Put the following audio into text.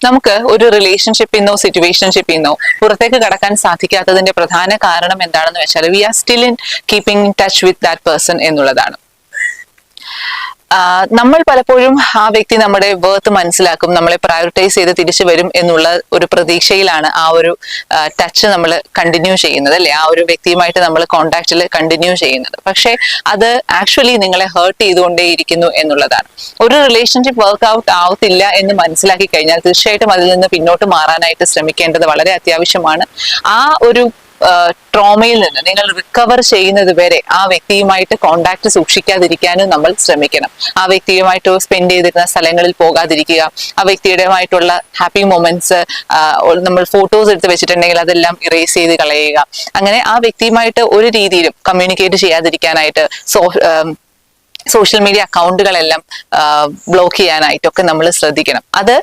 നമുക്ക് ഒരു റിലേഷൻഷിപ്പിൽ നിന്നോ സിറ്റുവേഷൻഷിപ്പിൽ നിന്നോ പുറത്തേക്ക് കടക്കാൻ സാധിക്കാത്തതിന്റെ പ്രധാന കാരണം എന്താണെന്ന് വെച്ചാൽ we are still in keeping in touch with that person എന്നുള്ളതാണ്. നമ്മൾ പലപ്പോഴും ആ വ്യക്തി നമ്മുടെ വർത്ത് മനസ്സിലാക്കും, നമ്മളെ പ്രയോറിറ്റൈസ് ചെയ്ത് തിരിച്ചു വരും എന്നുള്ള ഒരു പ്രതീക്ഷയിലാണ് ആ ഒരു ടച്ച് നമ്മൾ കണ്ടിന്യൂ ചെയ്യുന്നത്, അല്ലെ? ആ ഒരു വ്യക്തിയുമായിട്ട് നമ്മൾ കോണ്ടാക്റ്റിൽ കണ്ടിന്യൂ ചെയ്യുന്നത്. പക്ഷെ അത് ആക്ച്വലി നിങ്ങളെ ഹേർട്ട് ചെയ്തുകൊണ്ടേയിരിക്കുന്നു എന്നുള്ളതാണ്. ഒരു റിലേഷൻഷിപ്പ് വർക്ക് ഔട്ട് ആവത്തില്ല എന്ന് മനസ്സിലാക്കി കഴിഞ്ഞാൽ തീർച്ചയായിട്ടും അതിൽ നിന്ന് പിന്നോട്ട് മാറാനായിട്ട് ശ്രമിക്കേണ്ടത് വളരെ അത്യാവശ്യമാണ്. ആ ഒരു ട്രോമയിൽ നിന്ന് നിങ്ങൾ റിക്കവർ ചെയ്യുന്നത് വരെ ആ വ്യക്തിയുമായിട്ട് കോണ്ടാക്ട് സൂക്ഷിക്കാതിരിക്കാനും നമ്മൾ ശ്രമിക്കണം. ആ വ്യക്തിയുമായിട്ട് സ്പെൻഡ് ചെയ്തിരുന്ന സ്ഥലങ്ങളിൽ പോകാതിരിക്കുക, ആ വ്യക്തിയുടെയുമായിട്ടുള്ള ഹാപ്പി മൊമെന്റ്സ് നമ്മൾ ഫോട്ടോസ് എടുത്ത് വെച്ചിട്ടുണ്ടെങ്കിൽ അതെല്ലാം ഇറേസ് ചെയ്ത് കളയുക. അങ്ങനെ ആ വ്യക്തിയുമായിട്ട് ഒരു രീതിയിലും കമ്മ്യൂണിക്കേറ്റ് ചെയ്യാതിരിക്കാനായിട്ട് സോഷ്യൽ മീഡിയ അക്കൗണ്ടുകളെല്ലാം ബ്ലോക്ക് ചെയ്യാനായിട്ടൊക്കെ നമ്മൾ ശ്രദ്ധിക്കണം. അത്